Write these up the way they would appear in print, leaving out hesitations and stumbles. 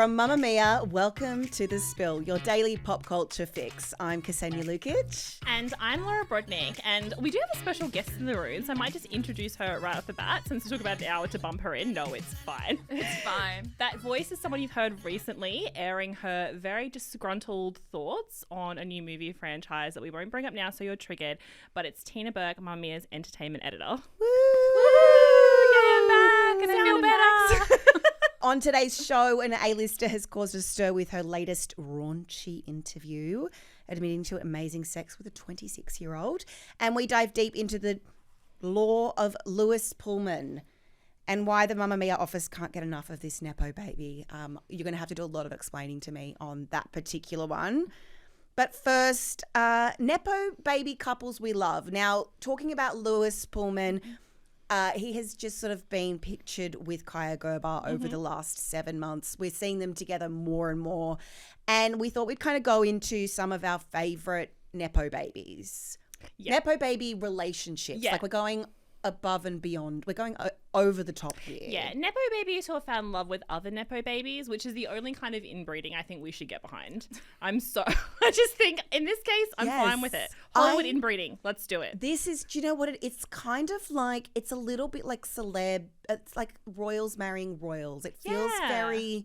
From Mamamia, welcome to The Spill, your daily pop culture fix. I'm Ksenia Lukic. And I'm Laura Brodnick, and we do have a special guest in the room, so I might just introduce her right off the bat. Since it took about an hour to bump her in, no, it's fine. It's fine. That voice is someone you've heard recently airing her very disgruntled thoughts on a new movie franchise that we won't bring up now, so you're triggered. But it's Tina Burke, Mamamia's entertainment editor. Woo! Yeah, I'm back and I feel better. On today's show, an A-lister has caused a stir with her latest raunchy interview, admitting to amazing sex with a 26-year-old. And we dive deep into the lore of Lewis Pullman and why the Mamamia office can't get enough of this Nepo baby. You're going to have to do a lot of explaining to me on that particular one. But first, Nepo baby couples we love. Now, talking about Lewis Pullman, he has just sort of been pictured with Kaya Gerber over the last 7 months. We're seeing them together more and more. And we thought we'd kind of go into some of our favourite Nepo babies. Yeah. Nepo baby relationships. Yeah. Like we're going above and beyond. We're going over the top here. Yeah, Nepo babies who have found love with other Nepo babies, which is the only kind of inbreeding I think we should get behind. I just think in this case, I'm fine with it. Hollywood inbreeding, let's do it. This is, do you know what it's kind of like, it's a little bit like celeb, it's like royals marrying royals. It feels very,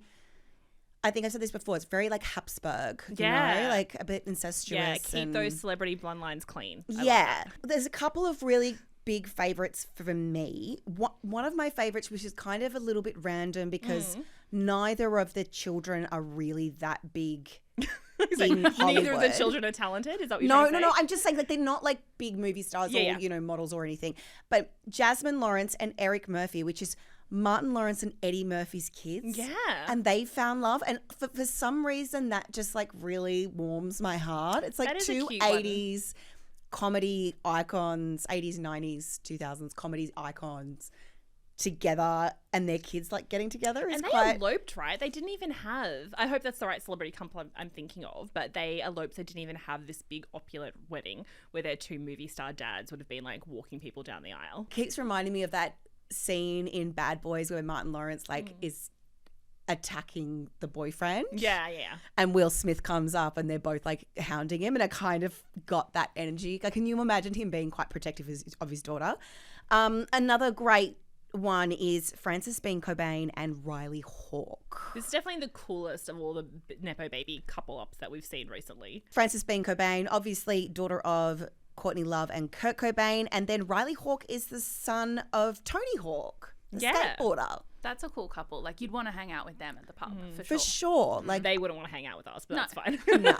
I think I said this before, it's very like Habsburg, you know, like a bit incestuous. Yeah, keep those celebrity bloodlines clean. There's a couple of really big favorites for me. One of my favorites, which is kind of a little bit random because neither of the children are really that big in Hollywood. Neither of the children are talented? Is that what you're trying to say? No. I'm just saying that they're not like big movie stars or, you know, models or anything. But Jasmine Lawrence and Eric Murphy, which is Martin Lawrence and Eddie Murphy's kids. Yeah. And they found love. And for some reason, that just like really warms my heart. It's like two 80s comedy icons, 80s, 90s, 2000s comedy icons together, and their kids like getting together. And they eloped, right? They didn't even have, I hope that's the right celebrity couple I'm thinking of, but they eloped. They didn't even have this big opulent wedding where their two movie star dads would have been like walking people down the aisle. Keeps reminding me of that scene in Bad Boys where Martin Lawrence is attacking the boyfriend. Yeah. And Will Smith comes up and they're both like hounding him, and I kind of got that energy. Like, can you imagine him being quite protective of his daughter? Another great one is Frances Bean Cobain and Riley Hawke. This is definitely the coolest of all the Nepo baby couple ups that we've seen recently. Frances Bean Cobain, obviously daughter of Courtney Love and Kurt Cobain, and then Riley Hawke is the son of Tony Hawk, the skateboarder. That's a cool couple. Like, you'd want to hang out with them at the pub, For sure. Like, they wouldn't want to hang out with us, but that's fine. No.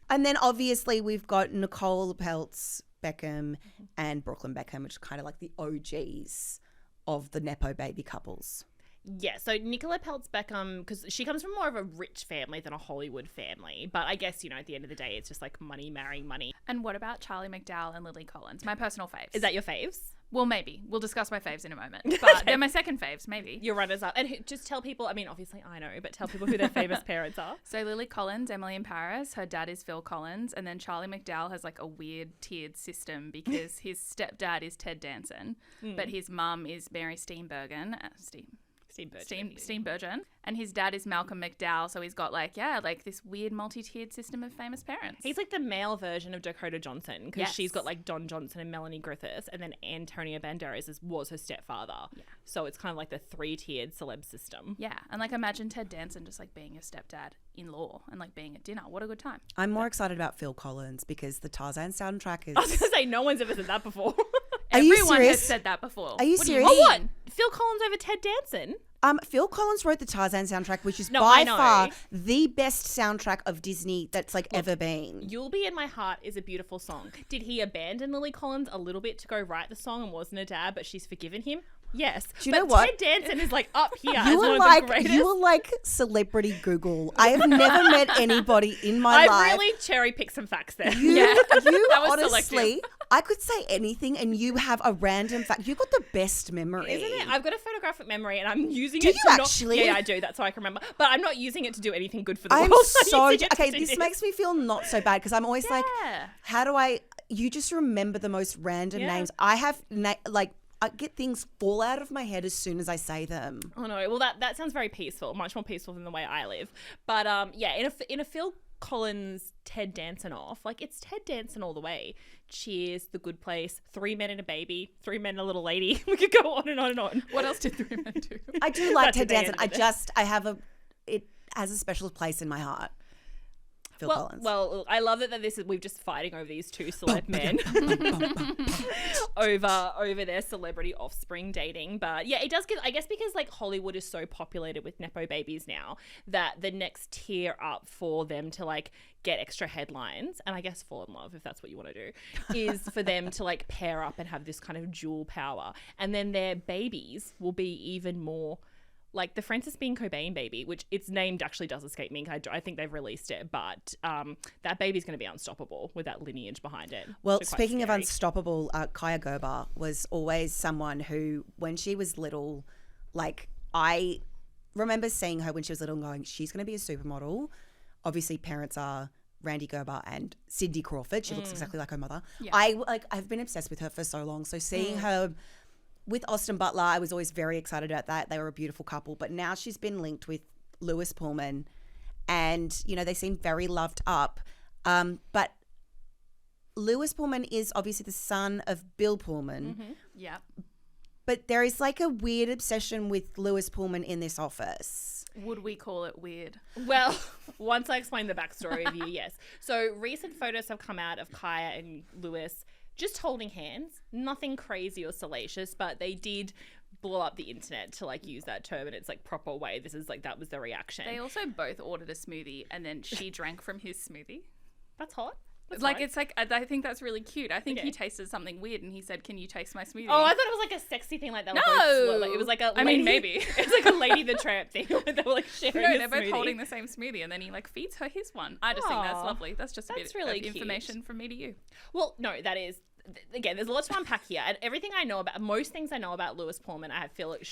And then obviously we've got Nicole Peltz Beckham and Brooklyn Beckham, which are kind of like the OGs of the Nepo baby couples. Yeah, so Nicola Peltz Beckham, because she comes from more of a rich family than a Hollywood family. But I guess, you know, at the end of the day, it's just like money marrying money. And what about Charlie McDowell and Lily Collins? My personal faves. Is that your faves? Well, maybe. We'll discuss my faves in a moment. But they're my second faves, maybe. Your runners up. And just tell people, I mean, obviously I know, but tell people who their famous parents are. So Lily Collins, Emily in Paris, her dad is Phil Collins. And then Charlie McDowell has like a weird tiered system because his stepdad is Ted Danson, but his mum is Mary Steenburgen. Steenburgen. And his dad is Malcolm McDowell, so he's got like this weird multi-tiered system of famous parents. He's like the male version of Dakota Johnson, because she's got like Don Johnson and Melanie Griffiths, and then Antonio Banderas was her stepfather. Yeah. So it's kind of like the 3-tiered celeb system. Yeah, and like imagine Ted Danson just like being your stepdad-in-law and like being at dinner. What a good time. I'm more excited about Phil Collins because the Tarzan soundtrack is... I was going to say, no one's ever said that before. Everyone has said that before. Are you serious? What? Phil Collins over Ted Danson? Phil Collins wrote the Tarzan soundtrack, which is by far the best soundtrack of Disney that's ever been. You'll Be in My Heart is a beautiful song. Did he abandon Lily Collins a little bit to go write the song and wasn't a dad, but she's forgiven him? Yes. Do you know what? Ted Danson is like up here as You one were of the greatest. You were like celebrity Google. I have never met anybody in my life. I really cherry-picked some facts there. You honestly, selective. I could say anything and you have a random fact. You've got the best memory. Isn't it? I've got a photographic memory and I'm using do it you to actually? Yeah, I do. That's how I can remember. But I'm not using it to do anything good for the I'm world. so... Okay, this makes me feel not so bad because I'm always like, how do I... You just remember the most random names. I have... I get things fall out of my head as soon as I say them. Oh no, well that sounds very peaceful, much more peaceful than the way I live. But in a Phil Collins Ted Danson off, like it's Ted Danson all the way. Cheers, The Good Place, 3 Men and a Baby, 3 Men and a Little Lady. We could go on and on and on. What else did 3 Men do? I do like Ted Danson. It has a special place in my heart. Phil Collins. Well, I love that we're just fighting over these two celeb men over their celebrity offspring dating. But yeah, it does give, I guess, because like Hollywood is so populated with Nepo babies now, that the next tier up for them to like get extra headlines and I guess fall in love, if that's what you want to do, is for them to like pair up and have this kind of dual power. And then their babies will be even more like the Francis Bean Cobain baby, which its name actually does escape me. I think they've released it, but that baby's going to be unstoppable with that lineage behind it. Well, speaking of unstoppable, Kaya Gerber was always someone who, when she was little, like I remember seeing her when she was little and going, she's going to be a supermodel. Obviously, parents are Randy Gerber and Cindy Crawford. She looks exactly like her mother. Yeah. I've been obsessed with her for so long. So seeing her with Austin Butler, I was always very excited about that. They were a beautiful couple. But now she's been linked with Lewis Pullman and, you know, they seem very loved up. But Lewis Pullman is obviously the son of Bill Pullman. Mm-hmm. Yeah. But there is like a weird obsession with Lewis Pullman in this office. Would we call it weird? Well, once I explain the backstory of you, yes. So recent photos have come out of Kaya and Lewis just holding hands, nothing crazy or salacious, but they did blow up the internet, to like use that term in its like proper way. This is like, that was the reaction. They also both ordered a smoothie and then she drank from his smoothie. That's hot. That's like fine. It's like, I think that's really cute. I think he tasted something weird and he said, "Can you taste my smoothie?" Oh, I thought it was like a sexy thing, like that. No, like, it was like a. I mean, maybe it's like a Lady the Tramp thing. Where they were like sharing. No, a they're both smoothie. holding the same smoothie and then he like feeds her his one. I just think that's lovely. That's just a bit really of cute. information from me to you. Well, no, that is. Again, there's a lot to unpack here, and everything I know about, most things I know about Lewis Pullman, I feel it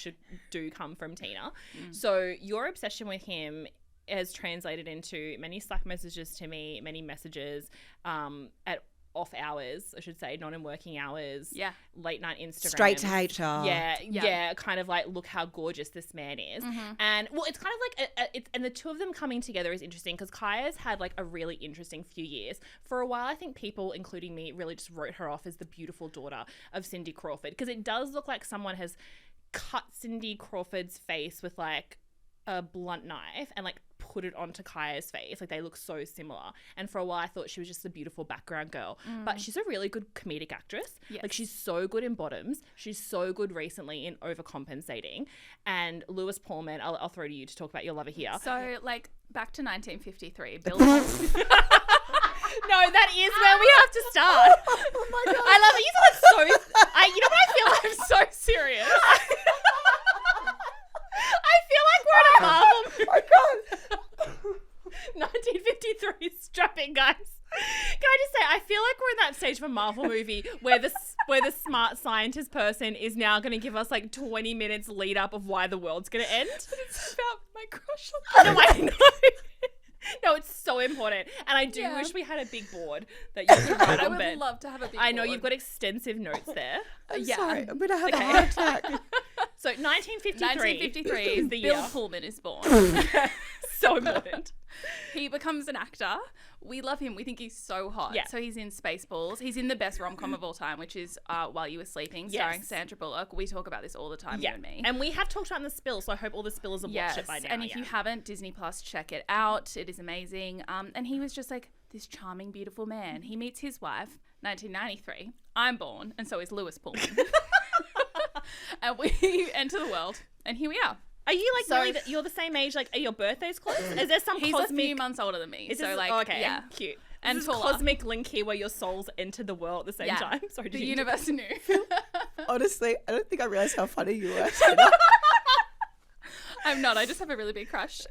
do come from Tina. So your obsession with him has translated into many Slack messages to me, many messages at off hours, I should say, not in working hours. Yeah. Late night Instagram. Straight to HR. Yeah. Kind of like, look how gorgeous this man is. And well, it's kind of like, and the two of them coming together is interesting because Kaya's had like a really interesting few years. For a while, I think people, including me, really just wrote her off as the beautiful daughter of Cindy Crawford, because it does look like someone has cut Cindy Crawford's face with like a blunt knife and like put it onto Kaya's face. Like they look so similar. And for a while I thought she was just a beautiful background girl. But she's a really good comedic actress. Yes. Like she's so good in Bottoms. She's so good recently in Overcompensating. And Lewis Pullman, I'll throw to you to talk about your lover here. So like back to 1953. Bill. No, that is where we have to start. Oh my God. I love it. You thought it's so... you know what I feel like? I'm so serious. I feel like we're in a Marvel... Oh my God. 1953 strapping, guys. Can I just say, I feel like we're in that stage of a Marvel movie where the smart scientist person is now going to give us like 20 minutes lead up of why the world's going to end. But it's about my crush No, I know. No, it's so important. And I do wish we had a big board that you could write I on. would love to have a big I know board. You've got extensive notes there. Sorry, I'm going to have a heart attack. So 1953 is the Bill year. Pullman is born. So important. He becomes an actor. We love him. We think he's so hot. Yeah. So he's in Spaceballs. He's in the best rom-com of all time, which is While You Were Sleeping, starring Yes. Sandra Bullock. We talk about this all the time, you and me. And we have talked about it in the spill, so I hope all the spillers have watched it by now. And if you haven't, Disney Plus, check it out. It is amazing. And he was just like this charming, beautiful man. He meets his wife, 1993. I'm born, and so is Lewis Pullman. And we enter the world, and here we are. Are you like really? You're the same age? Like, are your birthdays close? Is there some He's cosmic? a few months older than me, Is so this, like, okay, yeah, cute. and Is this taller. cosmic link here where your souls enter the world at the same time? Sorry, The universe knew. Honestly, I don't think I realised how funny you were. I'm not. I just have a really big crush.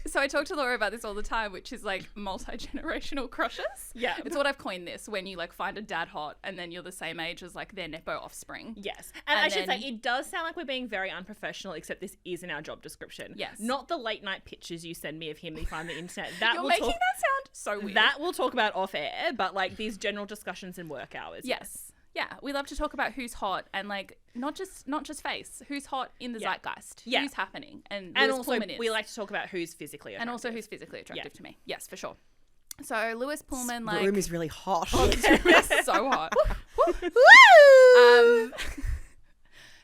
So I talk to Laura about this all the time, which is like multi-generational crushes. Yeah. It's what I've coined this, when you like find a dad hot and then you're the same age as like their Nepo offspring. Yes. And I should then- say, it does sound like we're being very unprofessional, except this is in our job description. Yes. Not the late night pictures you send me of him that you find on the internet. That You're we'll making talk, that sound so weird. That we'll talk about off air, but like these general discussions in work hours. Yes. Yeah, we love to talk about who's hot and like not just face, who's hot in the zeitgeist, who's happening, and Lewis also Pullman is. we like to talk about who's physically attractive. And also who's physically attractive to me. Yes, for sure. So Lewis Pullman, The room is really hot. it's so hot. Woo!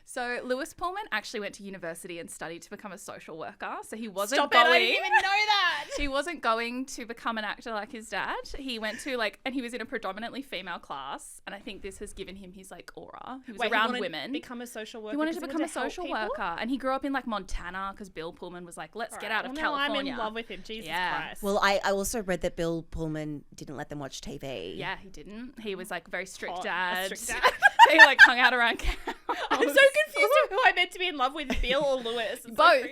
So Lewis Pullman actually went to university and studied to become a social worker. So he wasn't Stop going. it! I didn't even know that. He wasn't going to become an actor like his dad. He went to and he was in a predominantly female class, and I think this has given him his like aura. He was around women. Become a social worker. He wanted to become a social worker, and he grew up in like Montana because Bill Pullman was like, "Let's get out of California." I'm in love with him. Jesus Christ. Well, I also read that Bill Pullman didn't let them watch TV. Yeah, he didn't. He was like very strict A dad. strict dad. He like hung out around cows. I'm so confused of who I meant to be in love with, Bill or Lewis. It's Both.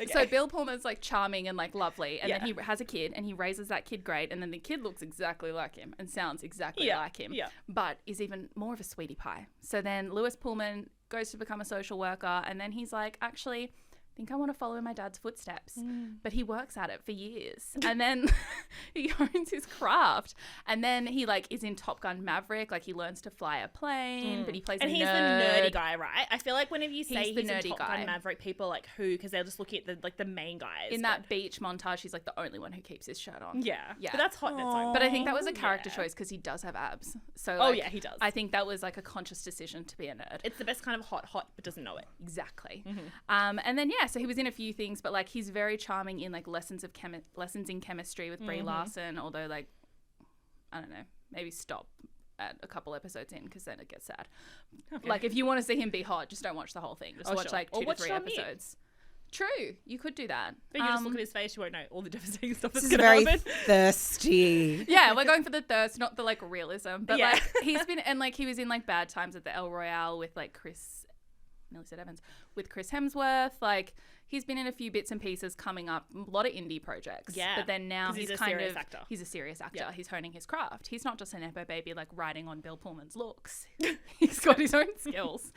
Okay. So Bill Pullman's like charming and like lovely, and then he has a kid and he raises that kid great, and then the kid looks exactly like him and sounds exactly like him, but is even more of a sweetie pie. So then Lewis Pullman goes to become a social worker, and then he's like, actually, I think I want to follow in my dad's footsteps. But he works at it for years, and then he hones his craft, and then he like is in Top Gun Maverick, like he learns to fly a plane, but he plays and a he's nerd. the nerdy guy, right? I feel like whenever you say he's the nerdy in Top guy. Gun Maverick, people are like, who? Because they're just looking at the main guys. In that beach montage, he's like the only one who keeps his shirt on. Yeah. Yeah. But that's hot in its own. But I think that was a character choice because he does have abs. So like, he does. I think that was like a conscious decision to be a nerd. It's the best kind of hot, but doesn't know it. Exactly. And then so he was in a few things, but like he's very charming in like lessons in chemistry with Brie Larson. Although like I don't know, maybe stop at a couple episodes in because then it gets sad. Okay. Like if you want to see him be hot, just don't watch the whole thing. Just watch like 2 to 3 episodes. True, you could do that. But you just look at his face, you won't know all the devastating stuff that's This is going to very happen. thirsty. Yeah, we're going for the thirst, not the like realism. But like he's been, and like he was in like Bad Times at the El Royale with like with Chris Hemsworth. Like he's been in a few bits and pieces coming up, a lot of indie projects. Yeah, but then now he's a kind serious of actor. He's a serious actor. Yeah. He's honing his craft. He's not just a Nepo baby like riding on Bill Pullman's looks. He's got his own skills.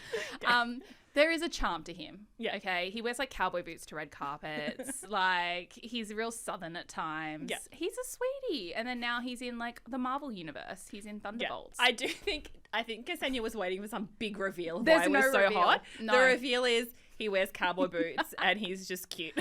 There is a charm to him. Yeah. Okay. He wears like cowboy boots to red carpets. Like he's real southern at times. Yeah. He's a sweetie. And then now he's in like the Marvel universe. He's in Thunderbolts. Yeah. I think Ksenia was waiting for some big reveal of There's why it no was so reveal. hot. No. The reveal is he wears cowboy boots and he's just cute.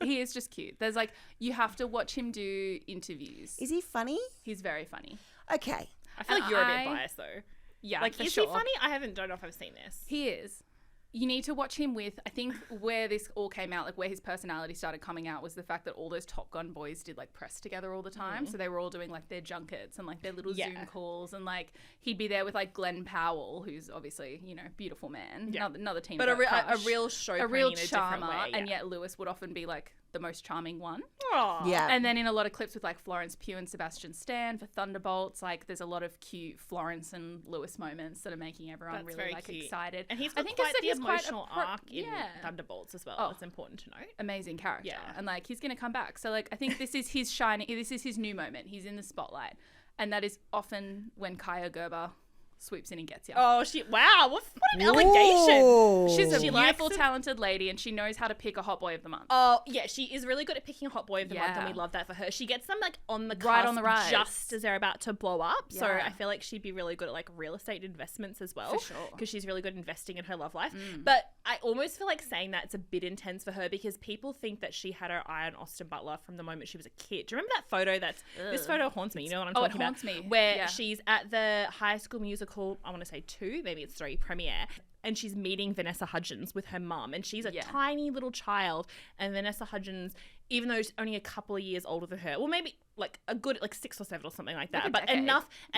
He is just cute. There's like, you have to watch him do interviews. Is he funny? He's very funny. Okay. I feel like you're a bit biased though. Yeah, like, for is sure. he funny? Don't know if I've seen this. He is. You need to watch him with, I think where this all came out, like where his personality started coming out was the fact that all those Top Gun boys did like press together all the time. So they were all doing like their junkets and like their little Zoom calls, and like he'd be there with like Glenn Powell, who's obviously, you know, beautiful man, another team. But a real show, a real in a charmer, different way, and yet Lewis would often be like the most charming one. Aww. Yeah. And then in a lot of clips with like Florence Pugh and Sebastian Stan for Thunderbolts, like there's a lot of cute Florence and Lewis moments that are making everyone really like cute. Excited. And he's got quite the emotional arc in yeah. Thunderbolts as well. Oh. It's important to note. Amazing character. Yeah. And like he's going to come back. So like I think this is his shining, this is his new moment. He's in the spotlight. And that is often when Kaya Gerber swoops in and gets you. Oh, what an allegation. She's a She beautiful, likes talented lady, and she knows how to pick a hot boy of the month. Oh, yeah, she is really good at picking a hot boy of the month, and we love that for her. She gets them like on the cusp, Right on the rise. just as they're about to blow up. So Yeah. I feel like she'd be really good at like real estate investments as well. For sure. Because she's really good at investing in her love life. But I almost feel like saying that it's a bit intense for her because people think that she had her eye on Austin Butler from the moment she was a kid. Do you remember that photo? This photo haunts me. You know what I'm talking about? Haunts me. Where Yeah. she's at the High School Musical, I want to say 2, maybe it's 3 premiere, and she's meeting Vanessa Hudgens with her mum, and she's a tiny little child, and Vanessa Hudgens, even though she's only a couple of years older than her, well, maybe like a good like 6 or 7 or something like that, Like a but decade.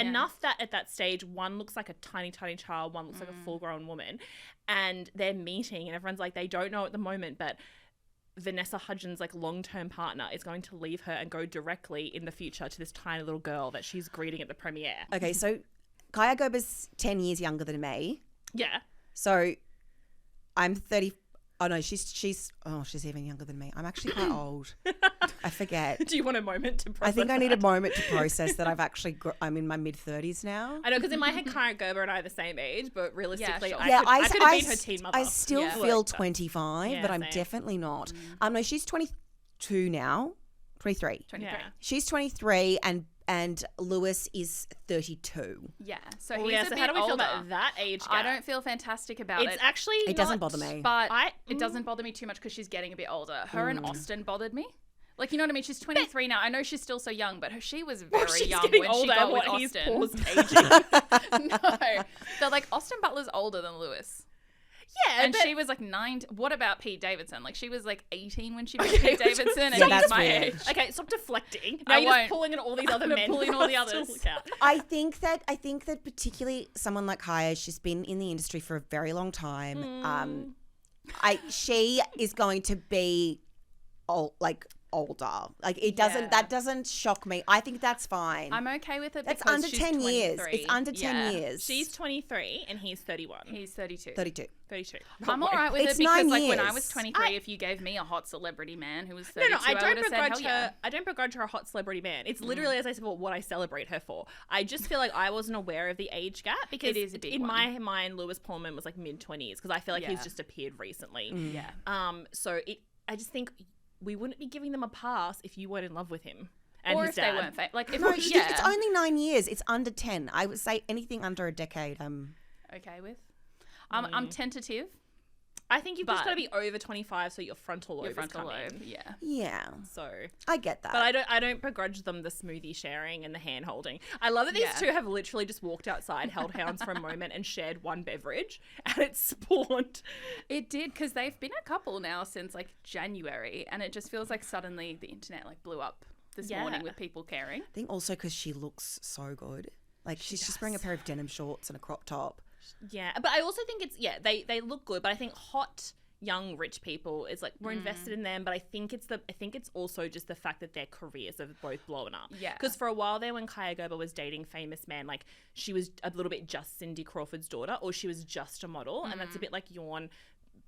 enough that at that stage one looks like a tiny child, one looks like a full-grown woman, and they're meeting, and everyone's like, they don't know at the moment, but Vanessa Hudgens' like long-term partner is going to leave her and go directly in the future to this tiny little girl that she's greeting at the premiere. Okay, so Kaya Gerber's 10 years younger than me. Yeah. So I'm 30. Oh, no, she's even younger than me. I'm actually quite old. I forget. Do you want a moment to process I think I need a that? moment to process that I'm in my mid-30s now. I know, because in my head, Kaya Gerber and I are the same age, but realistically, sure. I could have been her teen mother. I still Yeah. feel 25, Yeah, but I'm same. definitely not. No, she's 22 now. 23. 23. Yeah. She's 23 and and Lewis is 32. Yeah. So Oh, he's yeah, a so bit how do we feel older. about that age gap? I don't feel fantastic about It's it. actually It doesn't bother me. But it doesn't bother me too much because she's getting a bit older. Her and Austin bothered me. Like, you know what I mean? She's 23 now. I know she's still so young, but she was very she's young getting when she older got and with what he's Austin. paused aging. No. But, like, Austin Butler's older than Lewis. Yeah, And but she was, like, 9. What about Pete Davidson? Like, she was, like, 18 when she met Pete Davidson, and Yeah, he's that's my weird. age. okay, stop deflecting. Now I you're won't. just pulling in all these other I'm men. pulling all the for us to others. look at. I think that particularly someone like Kaya, she's been in the industry for a very long time. She is going to be older. Like it doesn't Yeah. that doesn't shock me. I think that's fine. I'm okay with it That's because under she's 10 years. 23. It's under 10 Yeah. years. She's 23 and he's 31. He's 32. 32. 32. I'm all right with It's it because, 9 like, when I years. was 23, if you gave me a hot celebrity man who was 32, No, I don't would have said, hell begrudge yeah. her. I don't begrudge her a hot celebrity man. It's literally, as I said, what I celebrate her for. I just feel like I wasn't aware of the age gap because It is a big in one. my mind, Lewis Pullman was like mid-20s because I feel like he's Yeah. just appeared recently. Yeah. I just think we wouldn't be giving them a pass if you weren't in love with him and Or his if dad. they weren't like, if No, yeah. it's only 9 years. It's under 10. I would say anything under a decade. okay with. I'm tentative. I think you've just But- got to be over 25 so your frontal lobe Your is frontal coming. lobe, yeah. Yeah, So, I get that. but I don't begrudge them the smoothie sharing and the hand holding. I love that these Yeah. two have literally just walked outside, held hands for a moment, and shared one beverage, and it spawned. It did because they've been a couple now since like January, and it just feels like suddenly the internet like blew up this Yeah. morning with people caring. I think also because she looks so good. Like she's just wearing a pair of denim shorts and a crop top. Yeah, but I also think they look good, but I think hot young rich people is like we're invested in them, but I think it's also just the fact that their careers have both blown up. Yeah. Because for a while there, when Kaya Gerber was dating famous men, like she was a little bit just Cindy Crawford's daughter, or she was just a model, and that's a bit like yawn.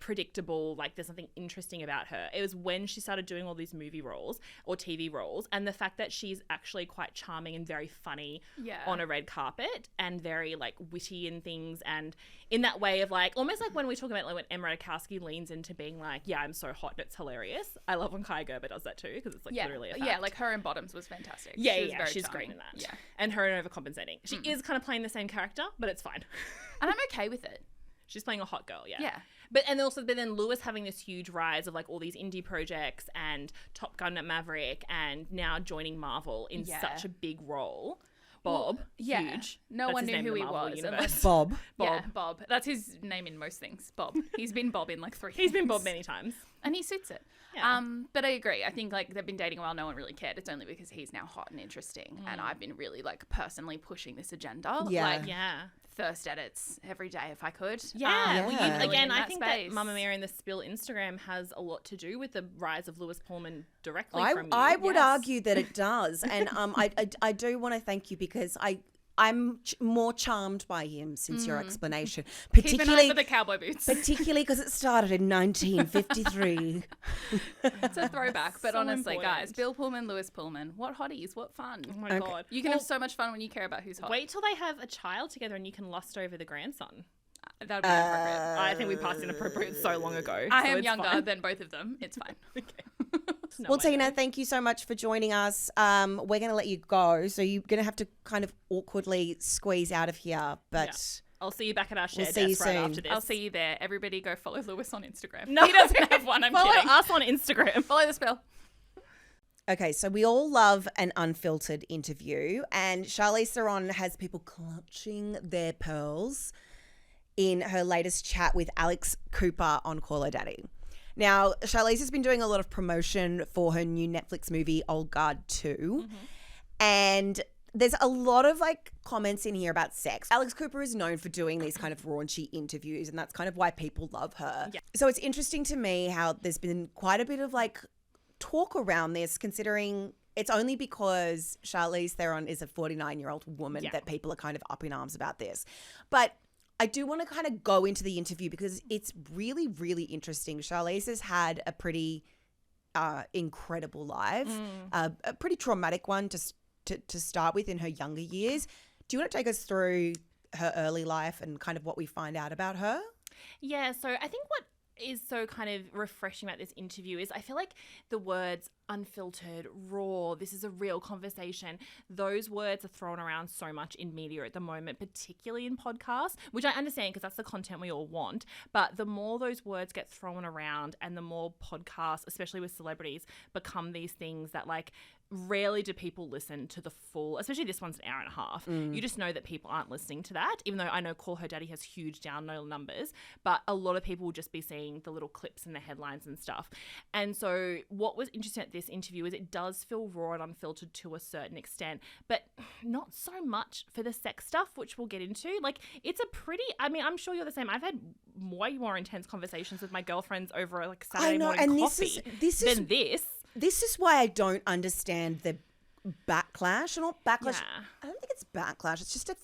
Predictable, like there's nothing interesting about her. It was when she started doing all these movie roles or TV roles, and the fact that she's actually quite charming and very funny on a red carpet and very like witty and things, and in that way of like almost like when we talk about like when Emma Ratajkowski leans into being like, yeah, I'm so hot and it's hilarious. I love when Kaya Gerber does that too because it's like literally a fact. Yeah, like her in Bottoms was fantastic. Yeah, She was yeah, very she's charming. great in that. Yeah, and her and overcompensating. She is kind of playing the same character, but it's fine. and I'm okay with it. She's playing a hot girl, yeah. Yeah. But then Lewis having this huge rise of like all these indie projects and Top Gun at Maverick and now joining Marvel in such a big role. Bob, huge. No That's one his knew name who in he the Marvel was. universe. Unless, Bob. Yeah, Bob. That's his name in most things. Bob. He's been Bob in like 3 He's been things. Bob many times. And he suits it. Yeah. But I agree. I think like they've been dating a while. No one really cared. It's only because he's now hot and interesting. And I've been really like personally pushing this agenda. Yeah. Like Yeah. thirst edits every day if I could. Yeah. Well, Yeah. again, in I that think space. that Mamamia and the Spill Instagram has a lot to do with the rise of Lewis Pullman directly I from you. I would yes. argue that it does, and I do want to thank you because I'm more charmed by him since your explanation, Keep an eye particularly for the cowboy boots. particularly because it started in 1953. It's a throwback. But So honestly, important. guys, Bill Pullman, Lewis Pullman, what hotties, what fun. Oh my God. You can have so much fun when you care about who's hot. Wait till they have a child together and you can lust over the grandson. That would be inappropriate. I think we passed inappropriate so long ago. I so am it's younger fine. than both of them. It's fine. No Well, way, Tina, though. thank you so much for joining us. We're going to let you go, so you're going to have to kind of awkwardly squeeze out of here, but I'll see you back at our shared see you desk right soon. after this. I'll see you there. Everybody go follow Lewis on Instagram. No. He doesn't have one. I'm Follow kidding. us on Instagram. Follow the spell. Okay, so we all love an unfiltered interview, and Charlize Theron has people clutching their pearls in her latest chat with Alex Cooper on Call Her Daddy. Now, Charlize has been doing a lot of promotion for her new Netflix movie, Old Guard 2, and there's a lot of like comments in here about sex. Alex Cooper is known for doing these kind of raunchy interviews, and that's kind of why people love her. Yeah. So it's interesting to me how there's been quite a bit of like talk around this, considering it's only because Charlize Theron is a 49-year-old woman that people are kind of up in arms about this. But I do want to kind of go into the interview because it's really, really interesting. Charlize has had a pretty incredible life, a pretty traumatic one to start with in her younger years. Do you want to take us through her early life and kind of what we find out about her? Yeah, so I think what is so kind of refreshing about this interview is I feel like the words unfiltered, raw, this is a real conversation. Those words are thrown around so much in media at the moment, particularly in podcasts, which I understand because that's the content we all want. But the more those words get thrown around and the more podcasts, especially with celebrities, become these things that like rarely do people listen to the full, especially this one's an hour and a half. You just know that people aren't listening to that, even though I know Call Her Daddy has huge download numbers, but a lot of people will just be seeing the little clips and the headlines and stuff. And so what was interesting at this interview is it does feel raw and unfiltered to a certain extent, but not so much for the sex stuff, which we'll get into. Like, it's a pretty, I mean, I'm sure you're the same. I've had way more intense conversations with my girlfriends over like Saturday morning coffee than this. This is why I don't understand the backlash. Not backlash. Yeah. I don't think it's backlash. It's just a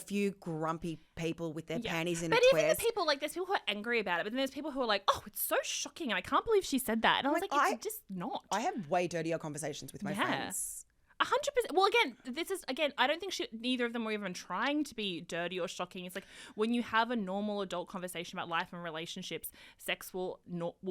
few grumpy people with their panties in but a even twist. the people, like, there's people who are angry about it, but then there's people who are like, oh, it's so shocking and I can't believe she said that. And I was like, it's just not. I have way dirtier conversations with my friends. 100%. Well, again, I don't think neither of them were even trying to be dirty or shocking. It's like when you have a normal adult conversation about life and relationships, sex will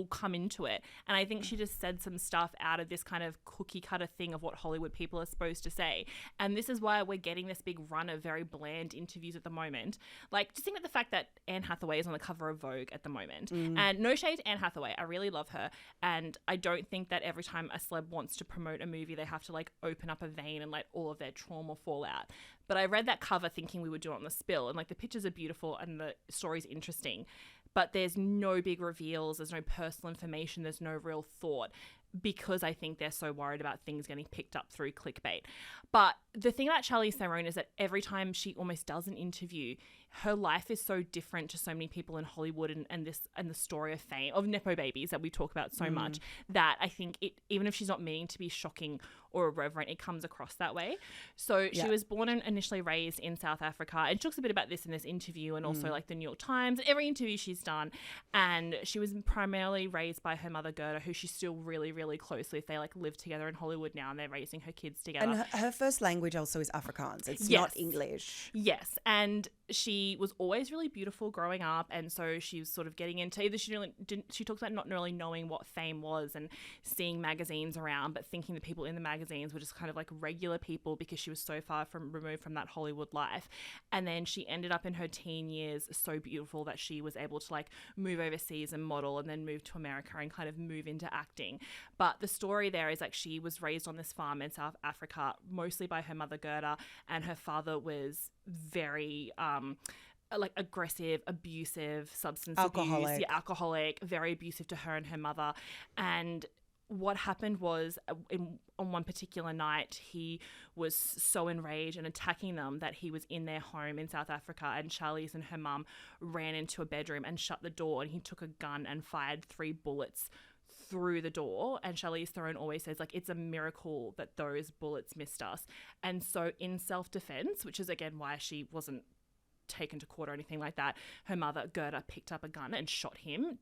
come into it. And I think she just said some stuff out of this kind of cookie cutter thing of what Hollywood people are supposed to say. And this is why we're getting this big run of very bland interviews at the moment. Like, just think about the fact that Anne Hathaway is on the cover of Vogue at the moment. And no shade to Anne Hathaway. I really love her. And I don't think that every time a celeb wants to promote a movie, they have to like open up a vein and let all of their trauma fall out. But I read that cover thinking we would do it on the spill, and like the pictures are beautiful and the story's interesting, but there's no big reveals, there's no personal information, there's no real thought, because I think they're so worried about things getting picked up through clickbait. But the thing about Charlize Theron is that every time she almost does an interview, her life is so different to so many people in Hollywood and the story of fame, of Nepo babies that we talk about so much, that I think even if she's not meaning to be shocking or irreverent, it comes across that way. So she was born and initially raised in South Africa, and she talks a bit about this in this interview and also like the New York Times and every interview she's done. And she was primarily raised by her mother Gerda, who she's still really, really close with. They like live together in Hollywood now and they're raising her kids together. And her first language also is Afrikaans. It's not English. Yes. And she was always really beautiful growing up, and so she was sort of getting into either she talks about not really knowing what fame was and seeing magazines around, but thinking the people in the magazines were just kind of like regular people because she was so far removed from that Hollywood life. And then she ended up in her teen years so beautiful that she was able to like move overseas and model, and then move to America and kind of move into acting. But the story there is like she was raised on this farm in South Africa, mostly by her mother Gerda, and her father was very like aggressive, abusive, substance abuse, alcoholic, very abusive to her and her mother. And what happened was on one particular night, he was so enraged and attacking them that he was in their home in South Africa, and Charlize and her mum ran into a bedroom and shut the door, and he took a gun and fired 3 bullets through the door. And Charlize Theron always says, like, it's a miracle that those bullets missed us. And so in self-defense, which is again why she wasn't taken to court or anything like that, her mother Gerda picked up a gun and shot him.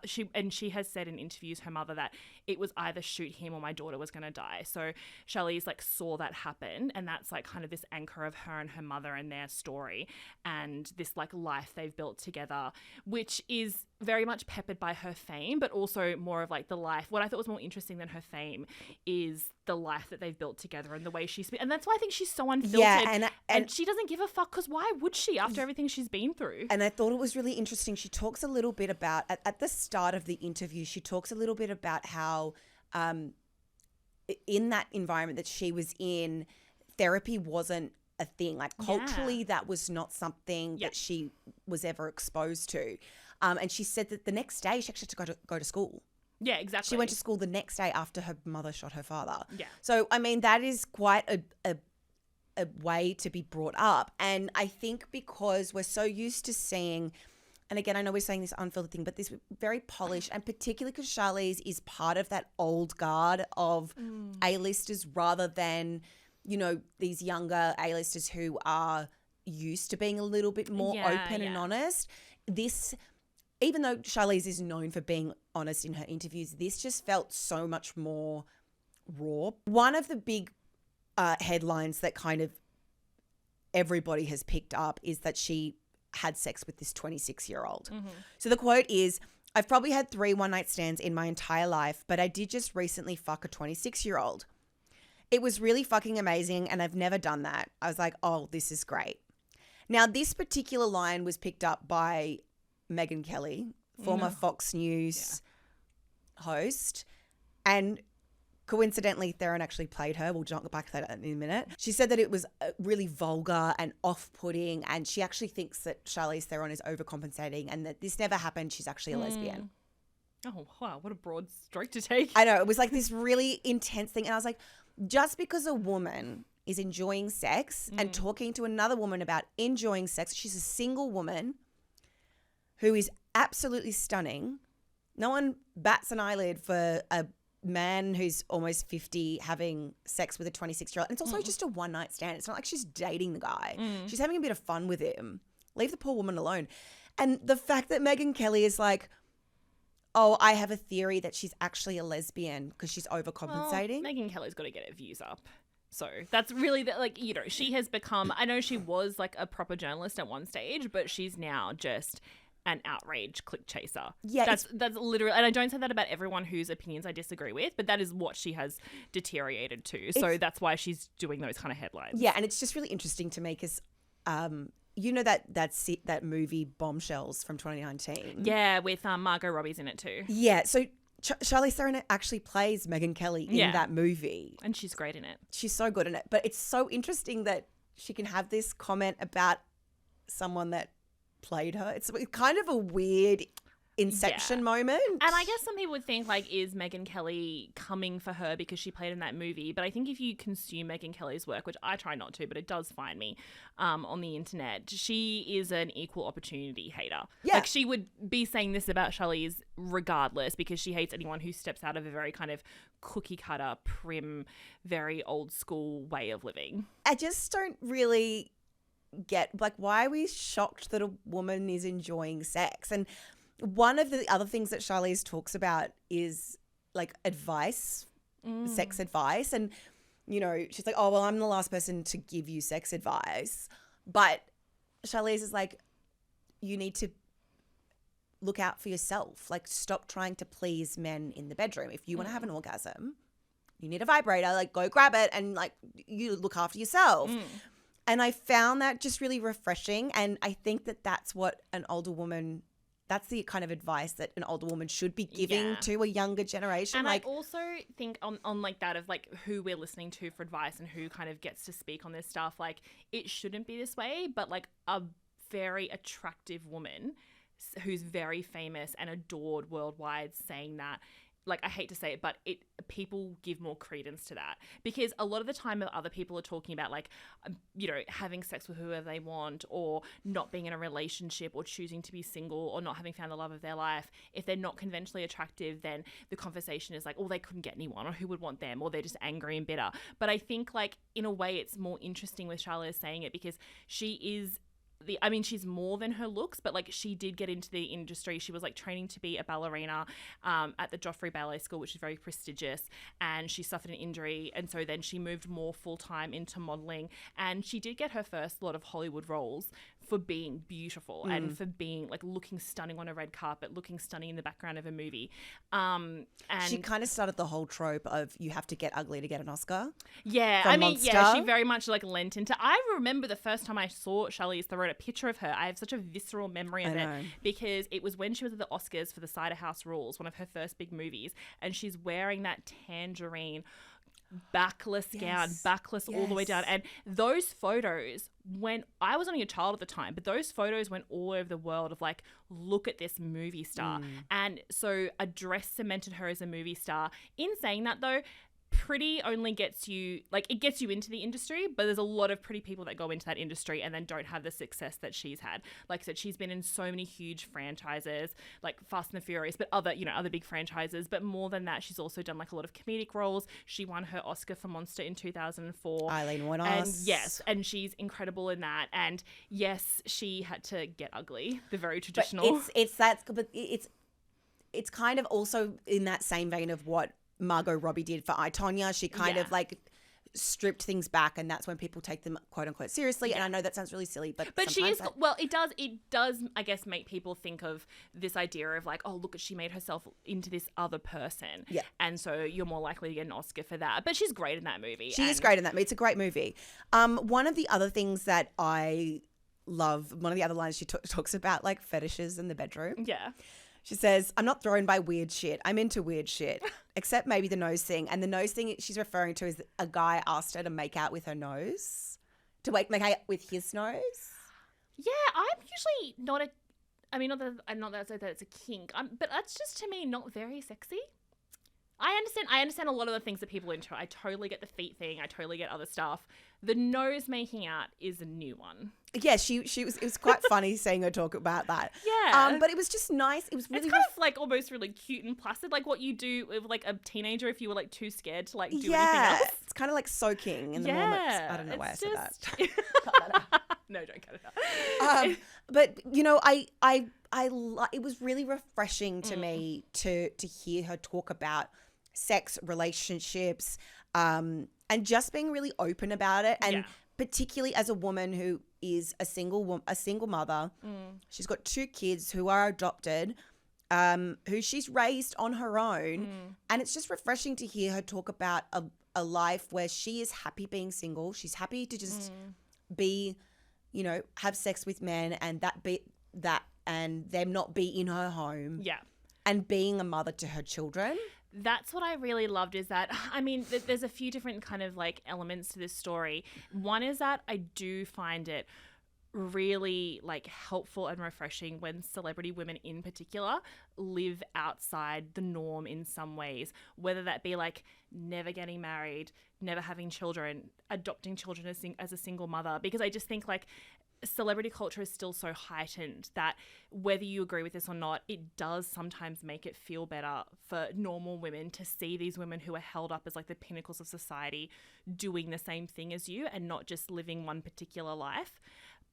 She has said in interviews, her mother, that it was either shoot him or my daughter was going to die. So Charlize like saw that happen, and that's like kind of this anchor of her and her mother and their story and this like life they've built together, which is very much peppered by her fame, but also more of like the life. What I thought was more interesting than her fame is the life that they've built together and the way she's, and that's why I think she's so unfiltered. Yeah, and she doesn't give a fuck, because why would she after everything she's been through? And I thought it was really interesting. She talks a little bit about, at the start of the interview, she talks a little bit about how in that environment that she was in, therapy wasn't a thing. Like culturally, that was not something that she was ever exposed to. And she said that the next day she actually had to go to school. Yeah, exactly. She went to school the next day after her mother shot her father. Yeah. So, I mean, that is quite a way to be brought up. And I think because we're so used to seeing, and again, I know we're saying this unfiltered thing, but this very polished, and particularly because Charlize is part of that old guard of A-listers rather than, you know, these younger A-listers who are used to being a little bit more open and honest. This, even though Charlize is known for being honest in her interviews, this just felt so much more raw. One of the big headlines that kind of everybody has picked up is that she had sex with this 26-year-old. So the quote is, I've probably had 3 one-night stands in my entire life, but I did just recently fuck a 26-year-old. It was really fucking amazing, and I've never done that. I was like, oh, this is great. Now, this particular line was picked up by Megyn Kelly, former Fox News host, and coincidentally, Theron actually played her. We'll jump back to that in a minute. She said that it was really vulgar and off-putting, and she actually thinks that Charlize Theron is overcompensating and that this never happened. She's actually a lesbian. Oh, wow. What a broad stroke to take. I know. It was like this really intense thing. And I was like, just because a woman is enjoying sex and talking to another woman about enjoying sex, she's a single woman who is absolutely stunning. No one bats an eyelid for a man who's almost 50 having sex with a 26-year-old. And it's also just a one-night stand. It's not like she's dating the guy. She's having a bit of fun with him. Leave the poor woman alone. And the fact that Megyn Kelly is like, oh, I have a theory that she's actually a lesbian because she's overcompensating. Well, Megyn Kelly's got to get her views up. So that's really, she has become, I know she was like a proper journalist at one stage, but she's now just an outrage click chaser. Yeah. That's literally, and I don't say that about everyone whose opinions I disagree with, but that is what she has deteriorated to. So that's why she's doing those kind of headlines. Yeah, and it's just really interesting to me because, you know that movie Bombshells from 2019? Yeah, with Margot Robbie's in it too. Yeah, so Charlize Theron actually plays Megyn Kelly in that movie. And she's great in it. She's so good in it. But it's so interesting that she can have this comment about someone that played her. It's kind of a weird Inception moment. And I guess some people would think, like, is Megyn Kelly coming for her because she played in that movie? But I think if you consume Megyn Kelly's work, which I try not to, but it does find me on the internet, she is an equal opportunity hater. Yeah. Like, she would be saying this about Charlize regardless because she hates anyone who steps out of a very kind of cookie cutter, prim, very old school way of living. I just don't really get, like, why are we shocked that a woman is enjoying sex? And one of the other things that Charlize talks about is like advice, sex advice. And, you know, she's like, oh, well, I'm the last person to give you sex advice. But Charlize is like, you need to look out for yourself. Like, stop trying to please men in the bedroom. If you want to have an orgasm, you need a vibrator, like go grab it and like you look after yourself. And I found that just really refreshing. And I think that that's what an older woman, that's the kind of advice that an older woman should be giving to a younger generation. And like, I also think on like that of like who we're listening to for advice and who kind of gets to speak on this stuff, like it shouldn't be this way, but like a very attractive woman who's very famous and adored worldwide saying that, like, I hate to say it, but people give more credence to that because a lot of the time other people are talking about like, you know, having sex with whoever they want or not being in a relationship or choosing to be single or not having found the love of their life. If they're not conventionally attractive, then the conversation is like, oh, they couldn't get anyone or who would want them or they're just angry and bitter. But I think like in a way it's more interesting with Charlize saying it because she is she's more than her looks, but like she did get into the industry. She was like training to be a ballerina at the Joffrey Ballet School, which is very prestigious, and she suffered an injury, and so then she moved more full-time into modeling, and she did get her first lot of Hollywood roles for being beautiful and for being like looking stunning on a red carpet, looking stunning in the background of a movie. And she kind of started the whole trope of you have to get ugly to get an Oscar. Yeah, I mean, yeah, she very much like lent into. I remember the first time I saw Charlize Theron, a picture of her. I have such a visceral memory of it because it was when she was at the Oscars for the Cider House Rules, one of her first big movies, and she's wearing that tangerine backless gown, backless all the way down. And those photos, when I was only a child at the time, but those photos went all over the world of like, look at this movie star. And so a dress cemented her as a movie star. In saying that though, pretty only gets you, like, it gets you into the industry, but there's a lot of pretty people that go into that industry and then don't have the success that she's had. Like I said, she's been in so many huge franchises, like Fast and the Furious, but other big franchises. But more than that, she's also done like a lot of comedic roles. She won her Oscar for Monster in 2004. Eileen Wuornos. And yes, and she's incredible in that. And yes, she had to get ugly, the very traditional. But it's kind of also in that same vein of what Margot Robbie did for I, Tonya. She kind of like stripped things back, and that's when people take them quote unquote seriously. And I know that sounds really silly, but she is well. It does. I guess make people think of this idea of like, oh, look, she made herself into this other person. Yeah, and so you're more likely to get an Oscar for that. But she's great in that movie. She is great in that movie. It's a great movie. One of the other things that I love, one of the other lines she talks about like fetishes in the bedroom. Yeah. She says, I'm not thrown by weird shit. I'm into weird shit, except maybe the nose thing. And the nose thing she's referring to is a guy asked her to make out with her nose, to make out with his nose. Yeah, I'm usually not not that it's a kink, but that's just to me not very sexy. I understand a lot of the things that people are into. I totally get the feet thing. I totally get other stuff. The nose making out is a new one. Yeah, it was quite funny seeing her talk about that. Yeah. But it was just nice. It was really it's kind of like almost really cute and placid, like what you do with like a teenager if you were like too scared to like do anything else. It's kind of like soaking in the moment. I don't know why I said that. No, don't cut it out. But you know, it was really refreshing to me to hear her talk about sex, relationships, and just being really open about it. And particularly as a woman who is a single mother, she's got 2 kids who are adopted, who she's raised on her own. And it's just refreshing to hear her talk about a life where she is happy being single. She's happy to just be, you know, have sex with men and and them not be in her home. Yeah. And being a mother to her children. That's what I really loved is that, I mean, there's a few different kind of like elements to this story. One is that I do find it really like helpful and refreshing when celebrity women in particular live outside the norm in some ways, whether that be like never getting married, never having children, adopting children as a single mother, because I just think like celebrity culture is still so heightened that whether you agree with this or not, it does sometimes make it feel better for normal women to see these women who are held up as like the pinnacles of society doing the same thing as you and not just living one particular life.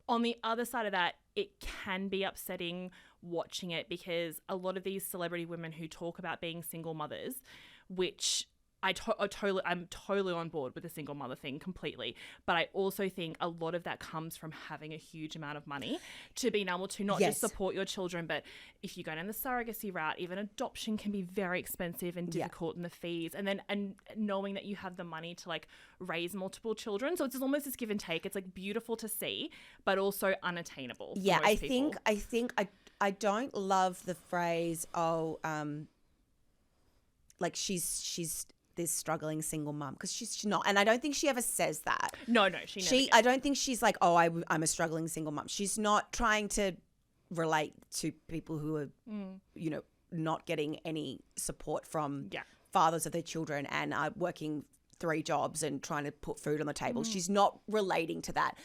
On the other side of that, it can be upsetting watching it because a lot of these celebrity women who talk about being single mothers, which I'm totally on board with the single mother thing completely. But I also think a lot of that comes from having a huge amount of money to being able to not just support your children, but if you go down the surrogacy route, even adoption can be very expensive and difficult in the fees. And knowing that you have the money to like raise multiple children. So it's almost this give and take. It's like beautiful to see, but also unattainable. Yeah, I think I don't love the phrase, like she's this struggling single mum, because she's not, and I don't think she ever says that. No, she never gets. I don't think she's like, oh, I'm a struggling single mum. She's not trying to relate to people who are, you know, not getting any support from fathers of their children and are working 3 jobs and trying to put food on the table. She's not relating to that.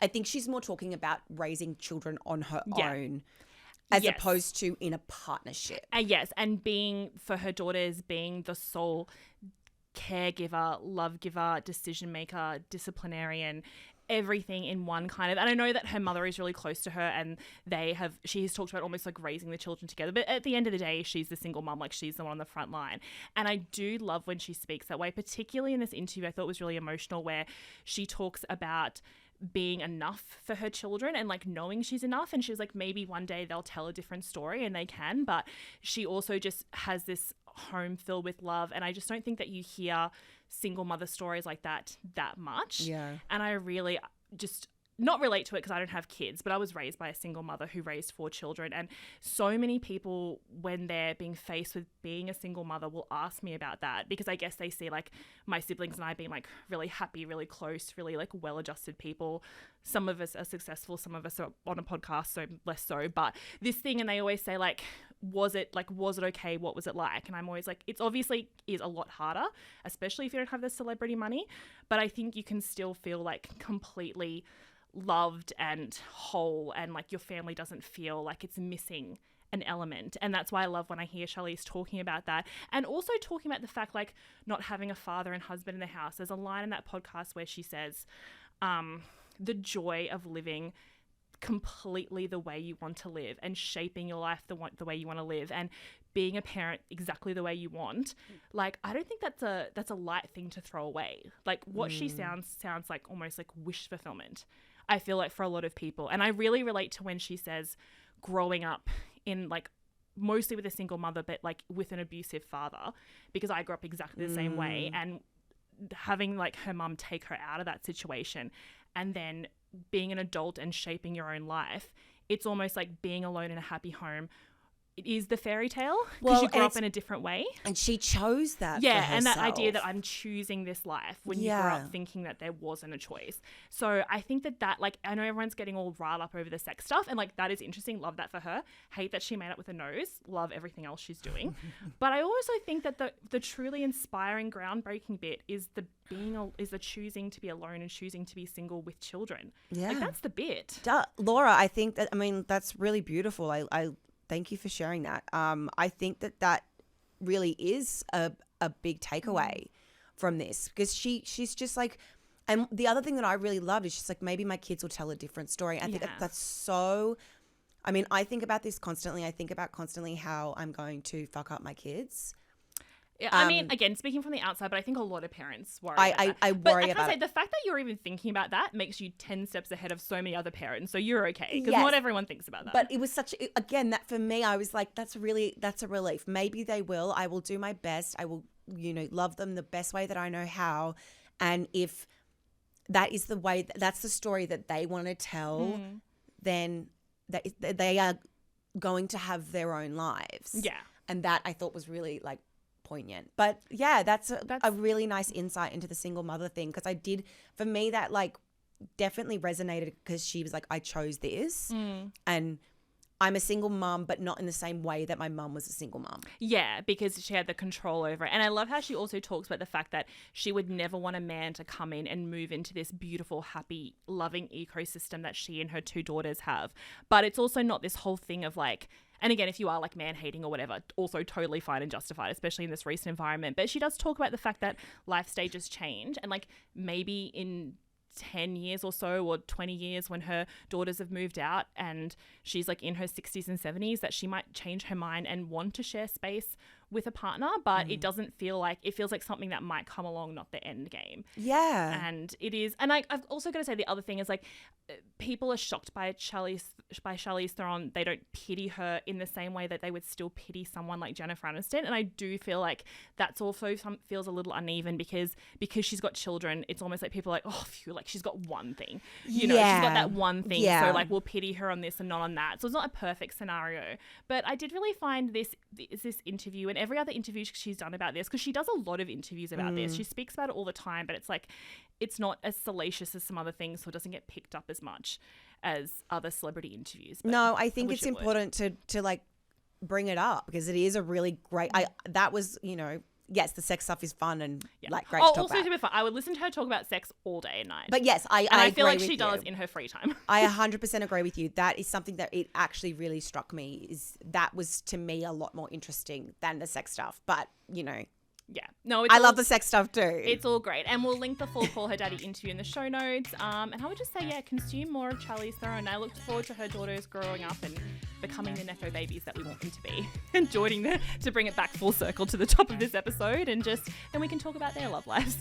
I think she's more talking about raising children on her own. As opposed to in a partnership. Yes, and being, for her daughters, being the sole caregiver, love giver, decision maker, disciplinarian, everything in one kind of. And I know that her mother is really close to her and she has talked about almost like raising the children together. But at the end of the day, she's the single mum, like she's the one on the front line. And I do love when she speaks that way, particularly in this interview. I thought it was really emotional where she talks about being enough for her children and like knowing she's enough, and she was like, maybe one day they'll tell a different story, and they can, but she also just has this home filled with love. And I just don't think that you hear single mother stories like that much. And I really just not relate to it because I don't have kids, but I was raised by a single mother who raised 4 children. And so many people, when they're being faced with being a single mother, will ask me about that, because I guess they see like my siblings and I being like really happy, really close, really like well-adjusted people. Some of us are successful, some of us are on a podcast, so less so. But this thing, and they always say like, was it okay? What was it like? And I'm always like, it's obviously is a lot harder, especially if you don't have the celebrity money. But I think you can still feel like completely loved and whole, and like your family doesn't feel like it's missing an element. And that's why I love when I hear Charlize talking about that, and also talking about the fact like not having a father and husband in the house. There's a line in that podcast where she says the joy of living completely the way you want to live and shaping your life the way you want to live. And being a parent exactly the way you want, like, I don't think that's a light thing to throw away. Like, what she sounds like almost like wish fulfillment, I feel like, for a lot of people. And I really relate to when she says growing up in, like, mostly with a single mother, but like with an abusive father, because I grew up exactly the same way, and having like her mum take her out of that situation and then being an adult and shaping your own life, it's almost like being alone in a happy home. It is the fairy tale because you grew up in a different way. And she chose that for and that herself. idea that I'm choosing this life when you grew up thinking that there wasn't a choice. So I think that like, I know everyone's getting all riled up over the sex stuff, and like, that is interesting. Love that for her. Hate that she made up with a nose. Love everything else she's doing. But I also think that the truly inspiring, groundbreaking bit is the choosing to be alone and choosing to be single with children. Yeah. Like, that's the bit. Laura, I think that, I mean, that's really beautiful. I thank you for sharing that. I think that really is a big takeaway from this, because she's just like, and the other thing that I really loved is she's like, maybe my kids will tell a different story. I think that's so, I mean, I think about this constantly. I think about constantly how I'm going to fuck up my kids. Yeah, I mean, again, speaking from the outside, but I think a lot of parents worry about that. I worry about it. The fact that you're even thinking about that makes you 10 steps ahead of so many other parents. So you're okay, because not everyone thinks about that. But it was again, that for me, I was like, that's a relief. Maybe they will. I will do my best. I will, love them the best way that I know how. And if that is the way, that's the story that they want to tell, then they are going to have their own lives. Yeah. And that I thought was really like poignant. But yeah, that's a really nice insight into the single mother thing, because for me that like definitely resonated, because she was like, I chose this and I'm a single mum, but not in the same way that my mum was a single mum. Yeah, because she had the control over it. And I love how she also talks about the fact that she would never want a man to come in and move into this beautiful, happy, loving ecosystem that she and her two daughters have. But it's also not this whole thing of like, and again, if you are like man hating or whatever, also totally fine and justified, especially in this recent environment. But she does talk about the fact that life stages change, and like maybe in 10 years or so, or 20 years, when her daughters have moved out and she's like in her 60s and 70s, that she might change her mind and want to share space with a partner, but it feels like something that might come along, not the end game. Yeah. And it is, and I've also got to say the other thing is like, people are shocked by Charlize Theron. They don't pity her in the same way that they would still pity someone like Jennifer Aniston. And I do feel like that's also feels a little uneven, because she's got children. It's almost like people are like, oh, phew, like she's got one thing, she's got that one thing. So like, we'll pity her on this and not on that. So it's not a perfect scenario, but I did really find this interview and every other interview she's done about this, because she does a lot of interviews about this. She speaks about it all the time, but it's like, it's not as salacious as some other things, so it doesn't get picked up as much as other celebrity interviews. But no, I think it's important to like bring it up, because it is a really great, yes, the sex stuff is fun and like great to talk also about. To be fair, I would listen to her talk about sex all day and night. But yes, I feel like agree she with does you. in her free time. I 100% agree with you. That is something that it actually really struck me, is that was to me a lot more interesting than the sex stuff. But, Yeah. No, I love the sex stuff too. It's all great. And we'll link the full Call Her Daddy interview in the show notes. And I would just say, consume more of Charlize Theron. I look forward to her daughters growing up and becoming the Nepo babies that we want them to be. And joining to bring it back full circle to the top of this episode. And then we can talk about their love lives.